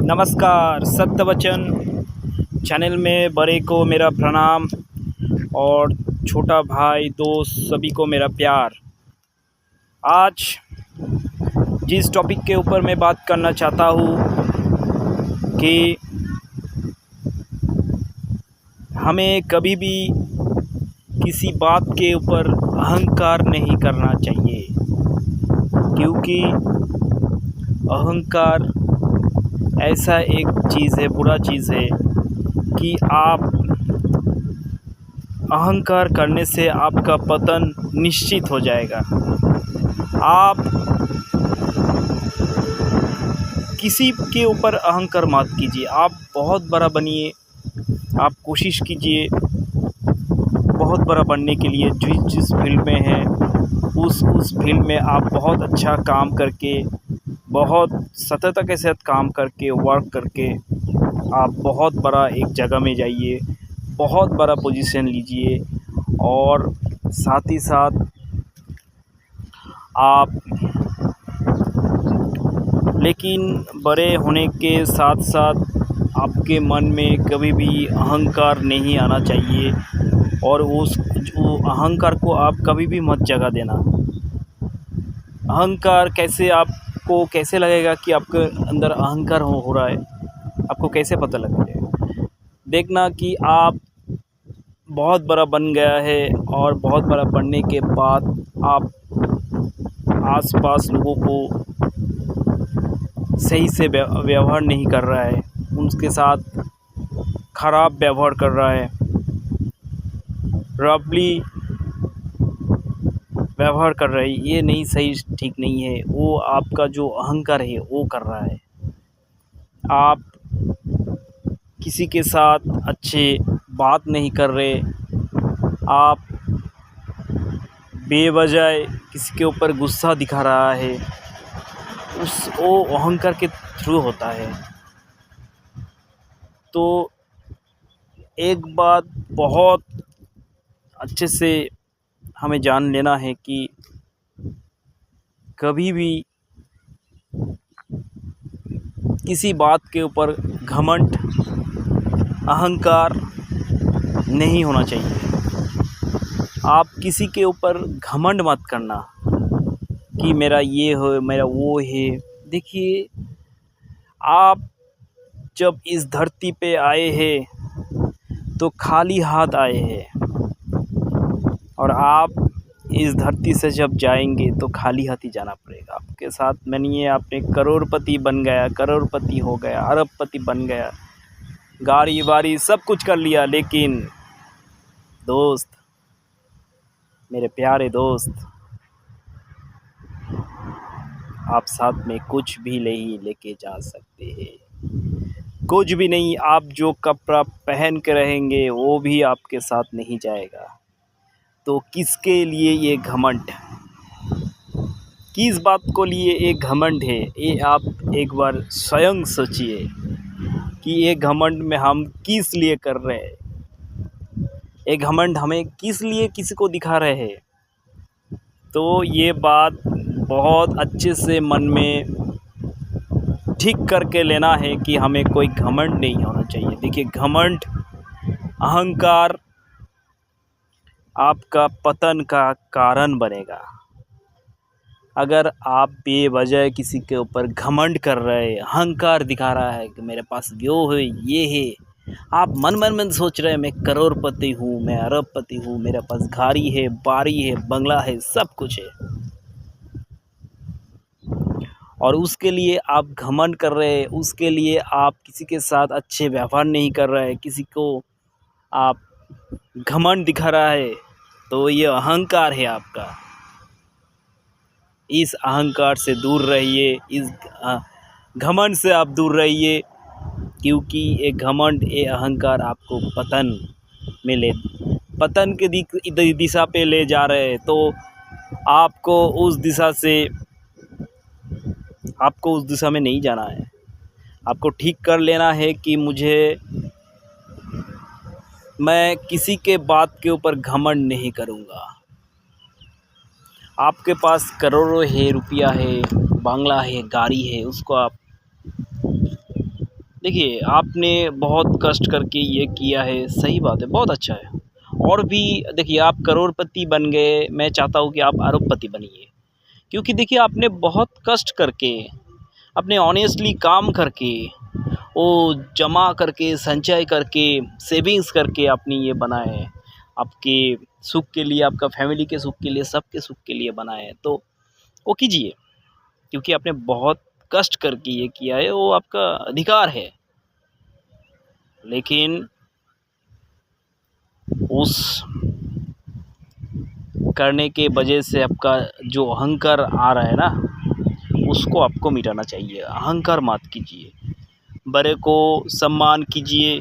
नमस्कार। सत्य वचन चैनल में बड़े को मेरा प्रणाम और छोटा भाई दोस्त सभी को मेरा प्यार। आज जिस टॉपिक के ऊपर मैं बात करना चाहता हूँ कि हमें कभी भी किसी बात के ऊपर अहंकार नहीं करना चाहिए, क्योंकि अहंकार ऐसा एक चीज़ है, बुरा चीज़ है कि आप अहंकार करने से आपका पतन निश्चित हो जाएगा। आप किसी के ऊपर अहंकार मत कीजिए। आप बहुत बड़ा बनिए, आप कोशिश कीजिए बहुत बड़ा बनने के लिए। जिस फील्ड में हैं उस फील्ड में आप बहुत अच्छा काम करके, बहुत सतर्कता के साथ काम करके, वर्क करके आप बहुत बड़ा एक जगह में जाइए, बहुत बड़ा पोजीशन लीजिए। और साथ ही साथ आप लेकिन बड़े होने के साथ साथ आपके मन में कभी भी अहंकार नहीं आना चाहिए, और जो अहंकार को आप कभी भी मत जगह देना। अहंकार आपको कैसे लगेगा कि आपके अंदर अहंकार हो रहा है, आपको कैसे पता लगेगा? देखना कि आप बहुत बड़ा बन गया है, और बहुत बड़ा बनने के बाद आप आसपास लोगों को सही से व्यवहार नहीं कर रहा है, उनके साथ ख़राब व्यवहार कर रहा है, रफली व्यवहार कर रहा है। ये नहीं सही, ठीक नहीं है। वो आपका जो अहंकार है वो कर रहा है। आप किसी के साथ अच्छे बात नहीं कर रहे, आप बेवजह किसी के ऊपर गुस्सा दिखा रहा है, वो अहंकार के थ्रू होता है। तो एक बात बहुत अच्छे से हमें जान लेना है कि कभी भी किसी बात के ऊपर घमंड, अहंकार नहीं होना चाहिए। आप किसी के ऊपर घमंड मत करना कि मेरा ये हो, मेरा वो है। देखिए, आप जब इस धरती पे आए हैं तो खाली हाथ आए हैं, और आप इस धरती से जब जाएंगे तो खाली हाथ ही जाना पड़ेगा। आपके साथ मानिए आपने करोड़पति बन गया, करोड़पति हो गया, अरबपति बन गया, गाड़ी वाड़ी सब कुछ कर लिया, लेकिन दोस्त, मेरे प्यारे दोस्त, आप साथ में कुछ भी नहीं लेके जा सकते हैं। कुछ भी नहीं। आप जो कपड़ा पहन के रहेंगे वो भी आपके साथ नहीं जाएगा। तो किसके लिए ये घमंड? किस बात को लिए ये घमंड है? ये आप एक बार स्वयं सोचिए कि ये घमंड में हम किस लिए कर रहे हैं, ये घमंड हमें किस लिए किसी को दिखा रहे हैं। तो ये बात बहुत अच्छे से मन में ठीक करके लेना है कि हमें कोई घमंड नहीं होना चाहिए। देखिए, घमंड, अहंकार आपका पतन का कारण बनेगा। अगर आप बेवजह किसी के ऊपर घमंड कर रहे हैं, अहंकार दिखा रहा है कि मेरे पास यो है, ये है, आप मन में सोच रहे हैं मैं करोड़पति हूँ, मैं अरबपति हूँ, मेरे पास गाड़ी है, बाड़ी है, बंगला है, सब कुछ है, और उसके लिए आप घमंड कर रहे हैं, उसके लिए आप किसी के साथ अच्छे व्यवहार नहीं कर रहे हैं, किसी को आप घमंड दिखा रहा है, तो ये अहंकार है आपका। इस अहंकार से दूर रहिए, इस घमंड से आप दूर रहिए, क्योंकि ये घमंड, ये अहंकार आपको पतन में पतन के दिशा पे ले जा रहे हैं। तो आपको उस दिशा में नहीं जाना है। आपको ठीक कर लेना है कि मैं किसी के बात के ऊपर घमंड नहीं करूँगा। आपके पास करोड़ों है, रुपया है, बंगला है, गाड़ी है, उसको आप देखिए, आपने बहुत कष्ट करके ये किया है, सही बात है, बहुत अच्छा है। और भी देखिए, आप करोड़पति बन गए, मैं चाहता हूँ कि आप अरबपति बनिए। क्योंकि देखिए, आपने बहुत कष्ट करके, अपने ऑनेस्टली काम करके, वो जमा करके, संचय करके, सेविंग्स करके आपने ये बनाए हैं। आपके सुख के लिए, आपका फैमिली के सुख के लिए, सबके सुख के लिए बनाए हैं। तो वो कीजिए, क्योंकि आपने बहुत कष्ट करके ये किया है, वो आपका अधिकार है। लेकिन उस करने के वजह से आपका जो अहंकार आ रहा है ना, उसको आपको मिटाना चाहिए। अहंकार मत कीजिए, बड़े को सम्मान कीजिए,